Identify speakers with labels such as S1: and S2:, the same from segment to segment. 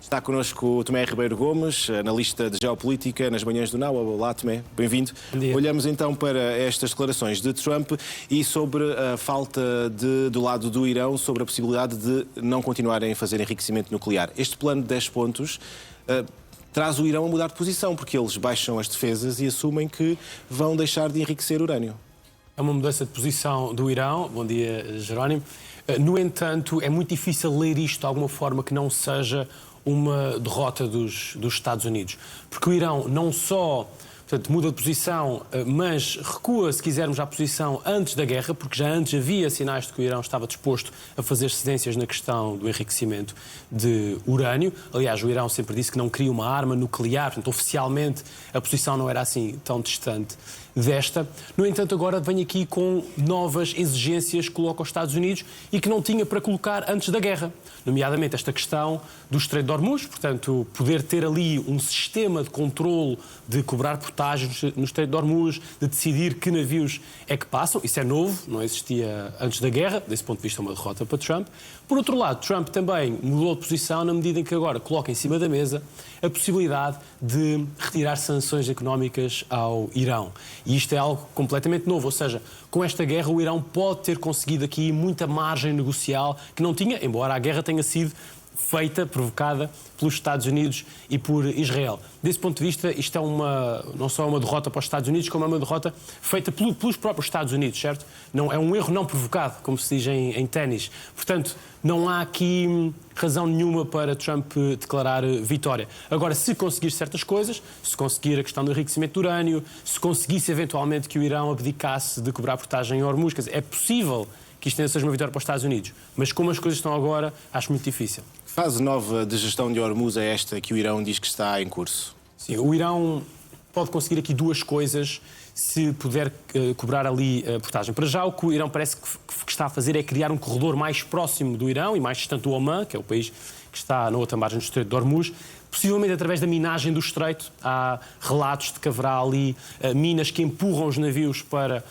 S1: Está connosco o Tomé Ribeiro Gomes, analista de geopolítica nas manhãs do Now. Olá, Tomé, bem-vindo. Olhamos então para estas declarações de Trump e sobre a falta do lado do Irão, sobre a possibilidade de não continuarem a fazer enriquecimento nuclear. Este plano de 10 pontos traz o Irão a mudar de posição, porque eles baixam as defesas e assumem que vão deixar de enriquecer urânio.
S2: É uma mudança de posição do Irão. Bom dia, Jerónimo. No entanto, é muito difícil ler isto de alguma forma que não seja uma derrota dos Estados Unidos. Porque o Irão não só, portanto, muda de posição, mas recua, se quisermos, à posição antes da guerra, porque já antes havia sinais de que o Irão estava disposto a fazer cedências na questão do enriquecimento de urânio. Aliás, o Irão sempre disse que não queria uma arma nuclear, portanto, oficialmente a posição não era assim tão distante desta. No entanto, agora vem aqui com novas exigências que coloca os Estados Unidos e que não tinha para colocar antes da guerra, nomeadamente esta questão do Estreito de Hormuz, portanto, poder ter ali um sistema de controle de cobrar portagens no Estreito de Hormuz, de decidir que navios é que passam. Isso é novo, não existia antes da guerra, desse ponto de vista é uma derrota para Trump. Por outro lado, Trump também mudou de posição na medida em que agora coloca em cima da mesa a possibilidade de retirar sanções económicas ao Irão. E isto é algo completamente novo, ou seja, com esta guerra o Irão pode ter conseguido aqui muita margem negocial que não tinha, embora a guerra tenha sido feita, provocada pelos Estados Unidos e por Israel. Desse ponto de vista, isto é não só uma derrota para os Estados Unidos, como é uma derrota feita pelos próprios Estados Unidos, certo? Não, é um erro não provocado, como se diz em ténis. Portanto, não há aqui razão nenhuma para Trump declarar vitória. Agora, se conseguir certas coisas, se conseguir a questão do enriquecimento de urânio, se conseguisse eventualmente que o Irão abdicasse de cobrar portagem em Hormuz, quer dizer, é possível que isto seja uma vitória para os Estados Unidos. Mas como as coisas estão agora, acho muito difícil.
S1: Que fase nova de gestão de Hormuz é esta que o Irão diz que está em curso?
S2: Sim, o Irão pode conseguir aqui duas coisas se puder cobrar ali a portagem. Para já, o que o Irão parece que está a fazer é criar um corredor mais próximo do Irão e mais distante do Omã, que é o país que está na outra margem do Estreito de Hormuz, possivelmente através da minagem do Estreito. Há relatos de que haverá ali minas que empurram os navios para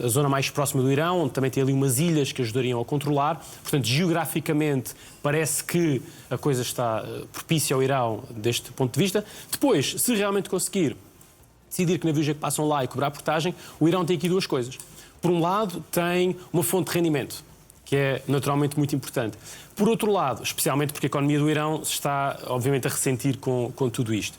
S2: a zona mais próxima do Irão, onde também tem ali umas ilhas que ajudariam a controlar. Portanto, geograficamente, parece que a coisa está propícia ao Irão deste ponto de vista. Depois, se realmente conseguir decidir que navios é que passam lá e cobrar portagem, o Irão tem aqui duas coisas. Por um lado, tem uma fonte de rendimento, que é naturalmente muito importante. Por outro lado, especialmente porque a economia do Irão se está, obviamente, a ressentir com tudo isto.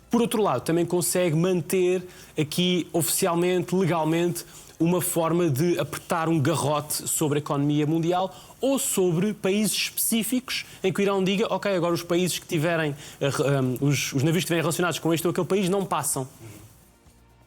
S2: Por outro lado, também consegue manter aqui, oficialmente, legalmente, uma forma de apertar um garrote sobre a economia mundial ou sobre países específicos em que o Irão diga, ok, agora os países que tiverem, os navios que estiverem relacionados com este ou aquele país não passam.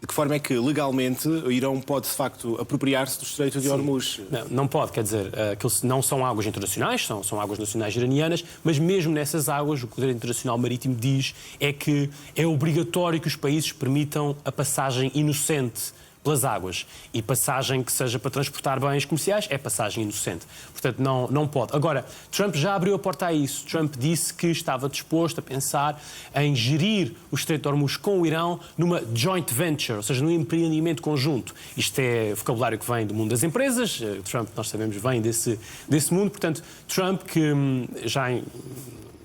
S1: De que forma é que, legalmente, o Irão pode, de facto, apropriar-se do Estreito de Hormuz?
S2: Não pode, quer dizer, aquilo não são águas internacionais, são águas nacionais iranianas, mas mesmo nessas águas, o que o direito internacional marítimo diz é que é obrigatório que os países permitam a passagem inocente pelas águas. E passagem que seja para transportar bens comerciais é passagem inocente. Portanto, não pode. Agora, Trump já abriu a porta a isso. Trump disse que estava disposto a pensar em gerir o Estreito de Hormuz com o Irão numa joint venture, ou seja, num empreendimento conjunto. Isto é vocabulário que vem do mundo das empresas. Trump, nós sabemos, vem desse mundo. Portanto, Trump, que já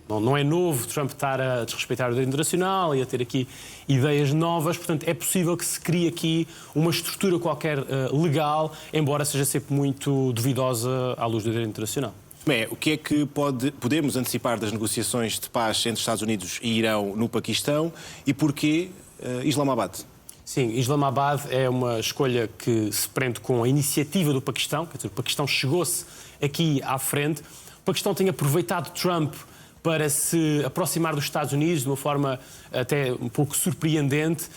S2: não é novo Trump estar a desrespeitar o direito internacional e a ter aqui ideias novas, portanto é possível que se crie aqui uma estrutura qualquer legal, embora seja sempre muito duvidosa à luz do direito internacional.
S1: Bem, o que é que podemos antecipar das negociações de paz entre Estados Unidos e Irão no Paquistão e porquê Islamabad?
S2: Sim, Islamabad é uma escolha que se prende com a iniciativa do Paquistão, quer dizer, o Paquistão chegou-se aqui à frente. O Paquistão tem aproveitado Trump para se aproximar dos Estados Unidos de uma forma até um pouco surpreendente,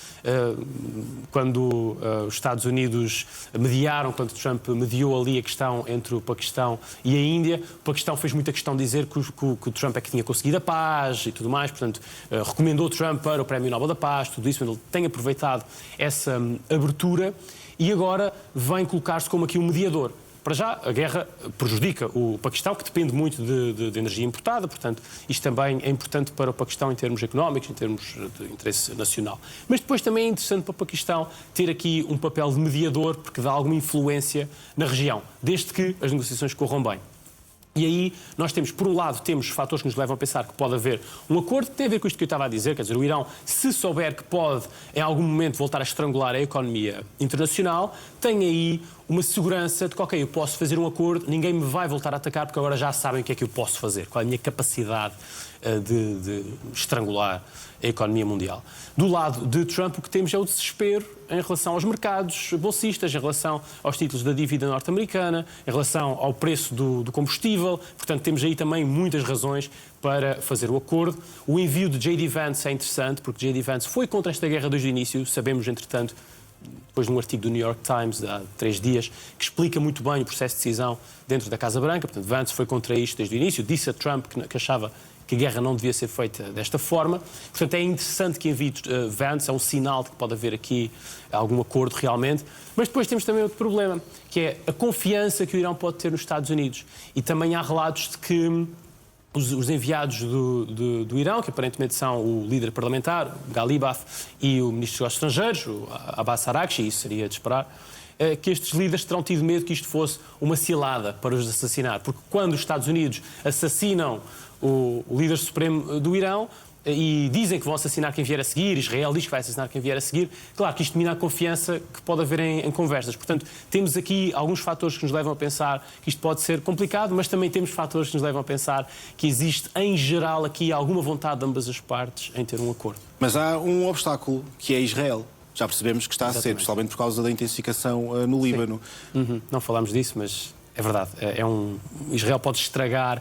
S2: quando os Estados Unidos mediaram, quando Trump mediou ali a questão entre o Paquistão e a Índia. O Paquistão fez muita questão de dizer que o Trump é que tinha conseguido a paz e tudo mais, portanto, recomendou Trump para o Prémio Nobel da Paz, tudo isso, ele tem aproveitado essa abertura e agora vem colocar-se como aqui um mediador. Para já, a guerra prejudica o Paquistão, que depende muito de energia importada, portanto, isto também é importante para o Paquistão em termos económicos, em termos de interesse nacional. Mas depois também é interessante para o Paquistão ter aqui um papel de mediador, porque dá alguma influência na região, desde que as negociações corram bem. E aí nós temos, por um lado, temos fatores que nos levam a pensar que pode haver um acordo que tem a ver com isto que eu estava a dizer, quer dizer, o Irão, se souber que pode em algum momento voltar a estrangular a economia internacional, tem aí uma segurança de que, ok, eu posso fazer um acordo, ninguém me vai voltar a atacar porque agora já sabem o que é que eu posso fazer, qual é a minha capacidade de estrangular a economia mundial. Do lado de Trump, o que temos é o desespero em relação aos mercados bolsistas, em relação aos títulos da dívida norte-americana, em relação ao preço do combustível. Portanto, temos aí também muitas razões para fazer o acordo. O envio de J.D. Vance é interessante, porque J.D. Vance foi contra esta guerra desde o início. Sabemos, entretanto, depois de um artigo do New York Times há 3 dias, que explica muito bem o processo de decisão dentro da Casa Branca. Portanto, Vance foi contra isto desde o início, disse a Trump que achava que a guerra não devia ser feita desta forma. Portanto, é interessante que envie Vance, é um sinal de que pode haver aqui algum acordo realmente. Mas depois temos também outro problema, que é a confiança que o Irão pode ter nos Estados Unidos. E também há relatos de que os enviados do Irão, que aparentemente são o líder parlamentar, o Ghalibaf, e o ministro dos Estrangeiros, o Abbas Araghchi, isso seria de esperar, que estes líderes terão tido medo que isto fosse uma cilada para os assassinar. Porque quando os Estados Unidos assassinam o líder supremo do Irão e dizem que vão assassinar quem vier a seguir, Israel diz que vai assassinar quem vier a seguir, claro que isto mina a confiança que pode haver em conversas. Portanto, temos aqui alguns fatores que nos levam a pensar que isto pode ser complicado, mas também temos fatores que nos levam a pensar que existe, em geral, aqui alguma vontade de ambas as partes em ter um acordo.
S1: Mas há um obstáculo, que é Israel. Já percebemos que está a ser, principalmente por causa da intensificação no Líbano.
S2: Não falámos disso, mas é verdade. Israel pode estragar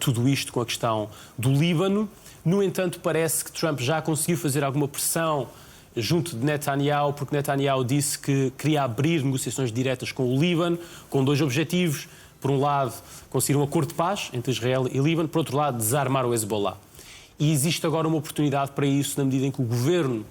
S2: tudo isto com a questão do Líbano. No entanto, parece que Trump já conseguiu fazer alguma pressão junto de Netanyahu, porque Netanyahu disse que queria abrir negociações diretas com o Líbano, com 2 objetivos. Por um lado, conseguir um acordo de paz entre Israel e Líbano. Por outro lado, desarmar o Hezbollah. E existe agora uma oportunidade para isso, na medida em que o governo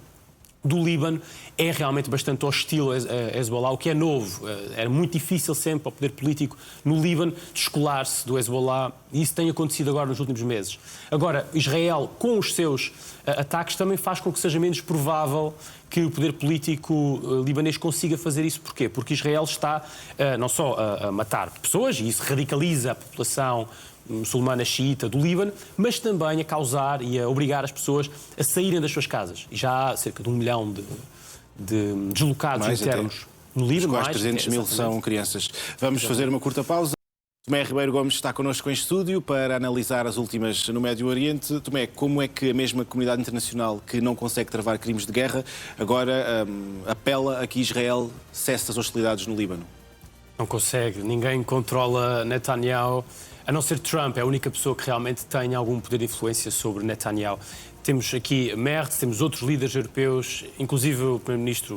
S2: do Líbano é realmente bastante hostil a Hezbollah, o que é novo. Era muito difícil sempre ao poder político no Líbano descolar-se do Hezbollah, e isso tem acontecido agora nos últimos meses. Agora, Israel, com os seus ataques, também faz com que seja menos provável que o poder político libanês consiga fazer isso. Porquê? Porque Israel está não só a matar pessoas, e isso radicaliza a população muçulmana xiita do Líbano, mas também a causar e a obrigar as pessoas a saírem das suas casas. E já há cerca de 1 milhão de deslocados mais internos no Líbano.
S1: Quase 300 mil são crianças. Vamos fazer uma curta pausa. Tomé Ribeiro Gomes está connosco em estúdio para analisar as últimas no Médio Oriente. Tomé, como é que a mesma comunidade internacional que não consegue travar crimes de guerra agora apela a que Israel cesse as hostilidades no Líbano?
S2: Não consegue. Ninguém controla Netanyahu. A não ser Trump, é a única pessoa que realmente tem algum poder de influência sobre Netanyahu. Temos aqui Merz, temos outros líderes europeus, inclusive o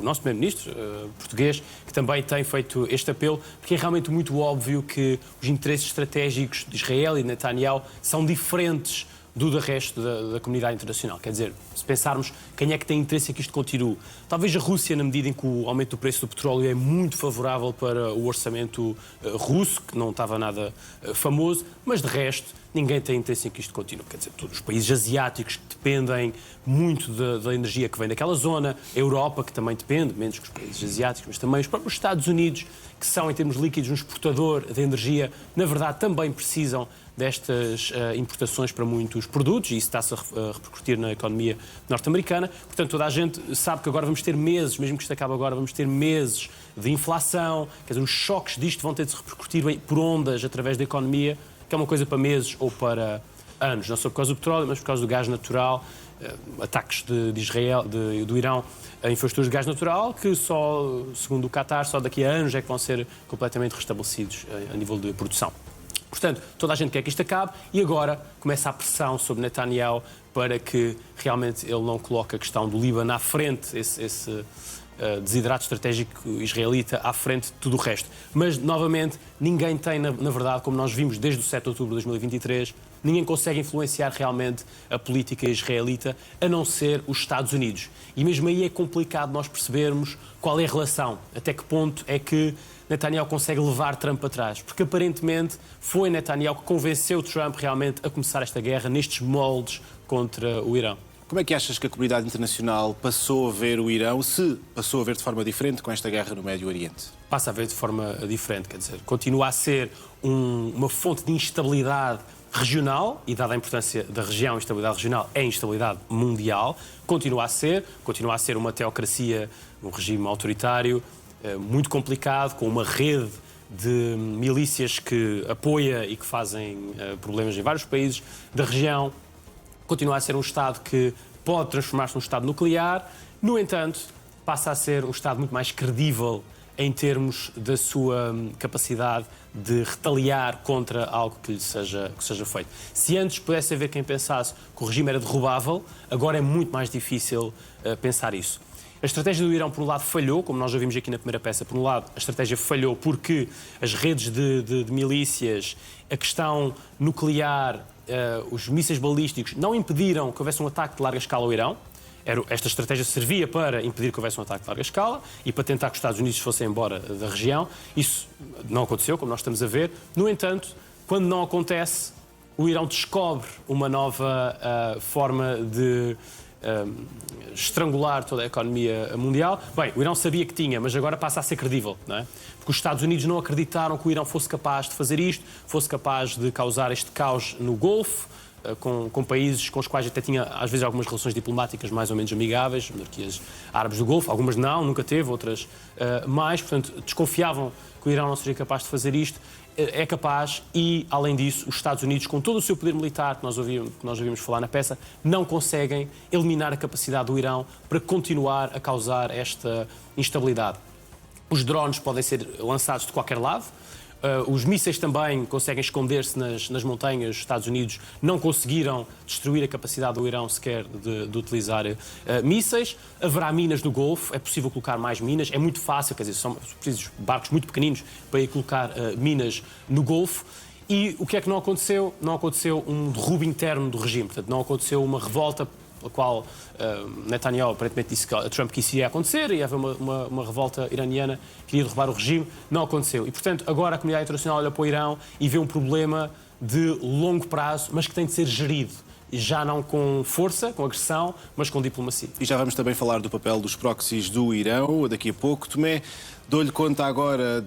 S2: nosso primeiro-ministro português, que também tem feito este apelo, porque é realmente muito óbvio que os interesses estratégicos de Israel e de Netanyahu são diferentes do resto da comunidade internacional. Quer dizer, se pensarmos quem é que tem interesse em que isto continue, talvez a Rússia, na medida em que o aumento do preço do petróleo é muito favorável para o orçamento russo, que não estava nada famoso, mas de resto ninguém tem interesse em que isto continue. Quer dizer, todos os países asiáticos que dependem muito da energia que vem daquela zona, a Europa, que também depende, menos que os países asiáticos, mas também os próprios Estados Unidos, que são, em termos líquidos, um exportador de energia, na verdade também precisam destas importações para muitos produtos, e isso está-se a repercutir na economia norte-americana. Portanto, toda a gente sabe que agora vamos ter meses, mesmo que isto acabe agora, vamos ter meses de inflação, quer dizer, os choques disto vão ter de se repercutir por ondas através da economia, que é uma coisa para meses ou para anos, não só por causa do petróleo, mas por causa do gás natural, ataques de Israel, do Irão a infraestruturas de gás natural, que só, segundo o Qatar, só daqui a anos é que vão ser completamente restabelecidos a nível de produção. Portanto, toda a gente quer que isto acabe e agora começa a pressão sobre Netanyahu para que realmente ele não coloque a questão do Líbano à frente, esse desidrato estratégico israelita à frente de tudo o resto. Mas, novamente, ninguém tem, na verdade, como nós vimos desde o 7 de outubro de 2023, ninguém consegue influenciar realmente a política israelita, a não ser os Estados Unidos. E mesmo aí é complicado nós percebermos qual é a relação, até que ponto é que Netanyahu consegue levar Trump para trás. Porque, aparentemente, foi Netanyahu que convenceu Trump realmente a começar esta guerra nestes moldes contra o Irão.
S1: Como é que achas que a comunidade internacional passou a ver o Irão, se passou a ver de forma diferente com esta guerra no Médio Oriente?
S2: Passa a ver de forma diferente, quer dizer, continua a ser uma fonte de instabilidade regional, e dada a importância da região, instabilidade regional é instabilidade mundial, continua a ser uma teocracia, um regime autoritário, muito complicado, com uma rede de milícias que apoia e que fazem problemas em vários países da região. Continua a ser um Estado que pode transformar-se num Estado nuclear, no entanto, passa a ser um Estado muito mais credível em termos da sua capacidade de retaliar contra algo que lhe seja feito. Se antes pudesse haver quem pensasse que o regime era derrubável, agora é muito mais difícil pensar isso. A estratégia do Irão, por um lado, falhou, como nós já vimos aqui na primeira peça. Por um lado, a estratégia falhou porque as redes de milícias, a questão nuclear, os mísseis balísticos não impediram que houvesse um ataque de larga escala ao Irão. Esta estratégia servia para impedir que houvesse um ataque de larga escala e para tentar que os Estados Unidos fossem embora da região. Isso não aconteceu, como nós estamos a ver. No entanto, quando não acontece, o Irão descobre uma nova forma de estrangular toda a economia mundial. Bem, o Irão sabia que tinha, mas agora passa a ser credível, não é? Porque os Estados Unidos não acreditaram que o Irão fosse capaz de fazer isto, fosse capaz de causar este caos no Golfo, com países com os quais até tinha, às vezes, algumas relações diplomáticas mais ou menos amigáveis, monarquias árabes do Golfo, algumas não, nunca teve, outras mais, portanto, desconfiavam que o Irão não seria capaz de fazer isto. É capaz e, além disso, os Estados Unidos, com todo o seu poder militar, que nós ouvimos falar na peça, não conseguem eliminar a capacidade do Irão para continuar a causar esta instabilidade. Os drones podem ser lançados de qualquer lado. Os mísseis também conseguem esconder-se nas montanhas. Os Estados Unidos não conseguiram destruir a capacidade do Irão sequer de utilizar mísseis. Haverá minas no Golfo, é possível colocar mais minas, é muito fácil, quer dizer, são precisos barcos muito pequeninos para ir colocar minas no Golfo. E o que é que não aconteceu? Não aconteceu um derrubo interno do regime, portanto, não aconteceu uma revolta a qual Netanyahu aparentemente disse que Trump que isso ia acontecer, ia haver uma revolta iraniana que iria derrubar o regime. Não aconteceu. E, portanto, agora a comunidade internacional olha para o Irão e vê um problema de longo prazo, mas que tem de ser gerido. E já não com força, com agressão, mas com diplomacia.
S1: E já vamos também falar do papel dos proxies do Irão daqui a pouco. Tomé, dou-lhe conta agora